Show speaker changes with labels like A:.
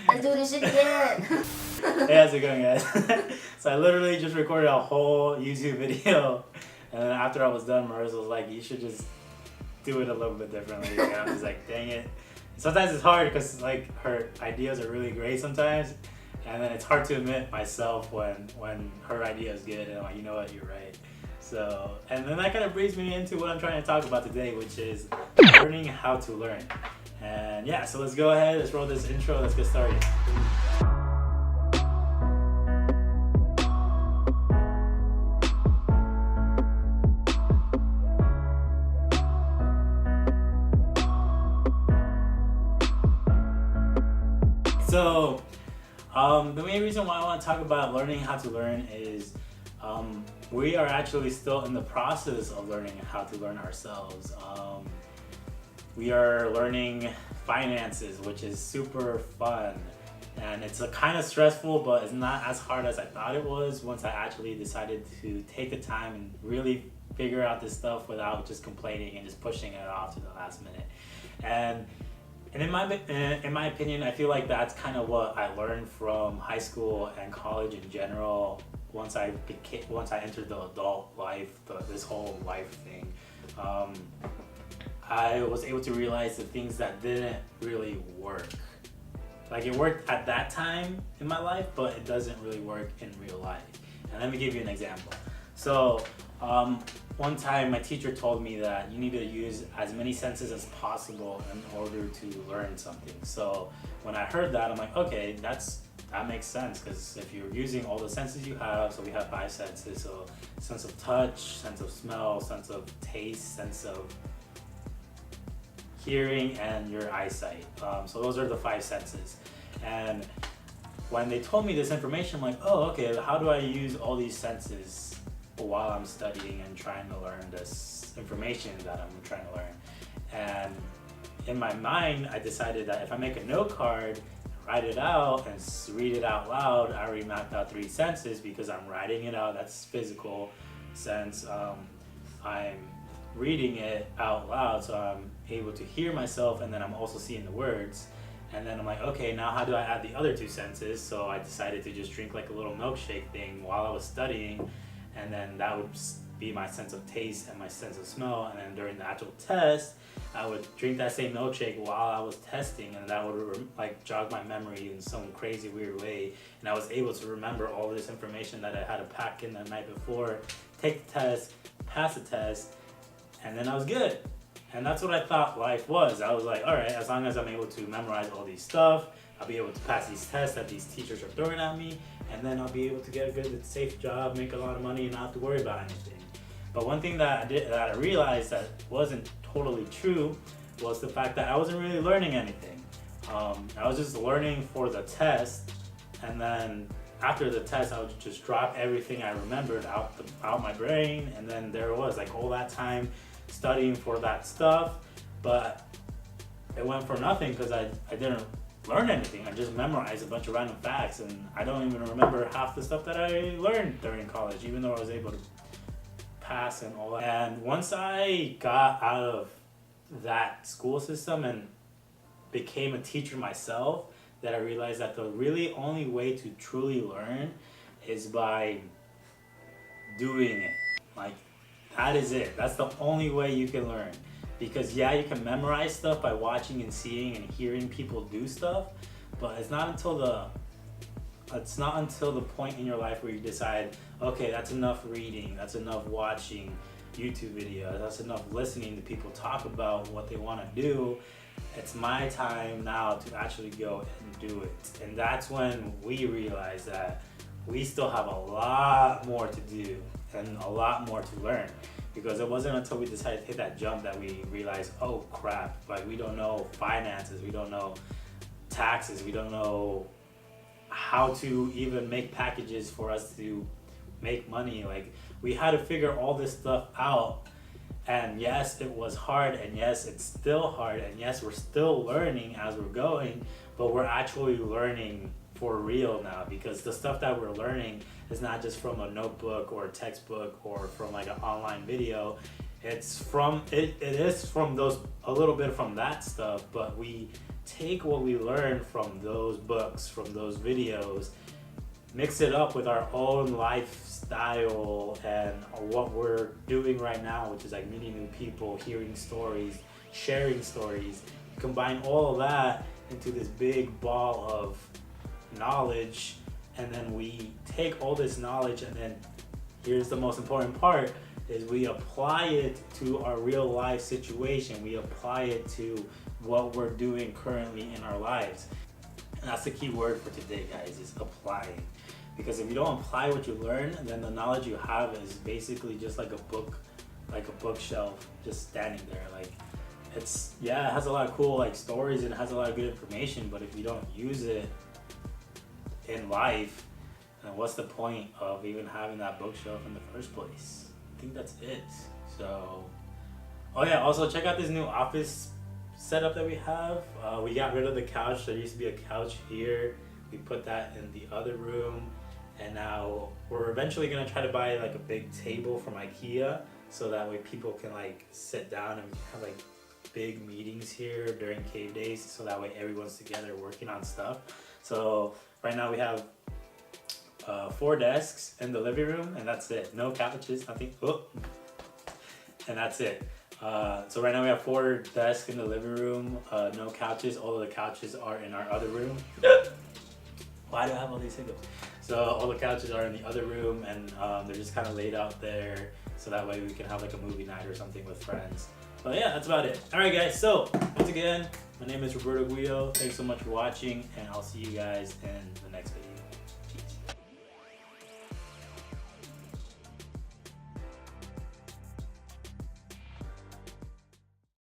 A: Let's do this shit again.
B: Hey, how's it going, guys? So I literally just recorded a whole YouTube video, and then after I was done, Marissa was like, you should just do it a little bit differently. And I was like, dang it. Sometimes it's hard because like her ideas are really great sometimes, and then it's hard to admit myself when her idea is good and I'm like, you know what, you're right. So, and then that kind of brings me into what I'm trying to talk about today, which is learning how to learn. And yeah, so let's go ahead, let's roll this intro, let's get started. So, the main reason why I want to talk about learning how to learn is we are actually still in the process of learning how to learn ourselves. We are learning finances, which is super fun. And it's a kind of stressful, but it's not as hard as I thought it was once I actually decided to take the time and really figure out this stuff without just complaining and just pushing it off to the last minute. And in my opinion, I feel like that's kind of what I learned from high school and college in general. Once I entered the adult life, this whole life thing, I was able to realize the things that didn't really work. Like it worked at that time in my life, but it doesn't really work in real life. And let me give you an example. So one time my teacher told me that you need to use as many senses as possible in order to learn something. So when I heard that, I'm like, okay, that makes sense, because if you're using all the senses you have, so we have 5 senses, so sense of touch, sense of smell, sense of taste, sense of hearing, and your eyesight. So those are the 5 senses. And when they told me this information, I'm like, oh, okay, how do I use all these senses while I'm studying and trying to learn this information that I'm trying to learn? And in my mind, I decided that if I make a note card, write it out and read it out loud, I already mapped out 3 senses because I'm writing it out. That's physical sense. I'm reading it out loud, so I'm able to hear myself, and then I'm also seeing the words. And then I'm like, okay, now how do I add the other 2 senses? So I decided to just drink like a little milkshake thing while I was studying, and then that would be my sense of taste and my sense of smell. And then during the actual test, I would drink that same milkshake while I was testing, and that would like jog my memory in some crazy weird way. And I was able to remember all this information that I had to pack in the night before, take the test, pass the test, and then I was good. And that's what I thought life was. I was like, all right, as long as I'm able to memorize all these stuff, I'll be able to pass these tests that these teachers are throwing at me, and then I'll be able to get a good, safe job, make a lot of money, and not have to worry about anything. But one thing that I realized that wasn't totally true was the fact that I wasn't really learning anything. I was just learning for the test, and then after the test, I would just drop everything I remembered out my brain, and then there it was, like all that time studying for that stuff, but it went for nothing because I didn't learn anything. I just memorized a bunch of random facts, and I don't even remember half the stuff that I learned during college, even though I was able to pass and all that. And once I got out of that school system and became a teacher myself, that I realized that the really only way to truly learn is by doing it. Like, that is it. That's the only way you can learn. Because yeah, you can memorize stuff by watching and seeing and hearing people do stuff, but it's not until the point in your life where you decide, okay, that's enough reading, that's enough watching YouTube videos, that's enough listening to people talk about what they want to do. It's my time now to actually go and do it. And that's when we realize that we still have a lot more to do and a lot more to learn. Because it wasn't until we decided to hit that jump that we realized, oh crap, like we don't know finances, we don't know taxes, we don't know how to even make packages for us to make money. Like we had to figure all this stuff out. And yes, it was hard, and yes, it's still hard, and yes, we're still learning as we're going, but we're actually learning for real now, because the stuff that we're learning is not just from a notebook or a textbook or from like an online video. It is from those, a little bit from that stuff, but we take what we learned from those books, from those videos, mix it up with our own lifestyle and what we're doing right now, which is like meeting new people, hearing stories, sharing stories, combine all of that into this big ball of knowledge, and then we take all this knowledge, and then here's the most important part, is we apply it to our real life situation. We apply it to what we're doing currently in our lives. And that's the key word for today, guys, is applying. Because if you don't apply what you learn, then the knowledge you have is basically just like a book, like a bookshelf just standing there. Like, it's, yeah, it has a lot of cool like stories and it has a lot of good information, but if you don't use it in life, then what's the point of even having that bookshelf in the first place? I think that's it. So, oh yeah, also check out this new office setup that we have. We got rid of the couch. There used to be a couch here. We put that in the other room, and now we're eventually gonna try to buy like a big table from IKEA, so that way people can like sit down and we can have like big meetings here during cave days, so that way everyone's together working on stuff. So right now we have 4 desks in the living room, and that's it. No couches, nothing. Oh. And that's it. So right now we have 4 desks in the living room, no couches. All of the couches are in our other room. Why do I have all these hiccups? So all the couches are in the other room, and they're just kind of laid out there, so that way we can have like a movie night or something with friends. But yeah, that's about it. All right, guys. So once again, my name is Roberto Guido. Thanks so much for watching, and I'll see you guys in the next video.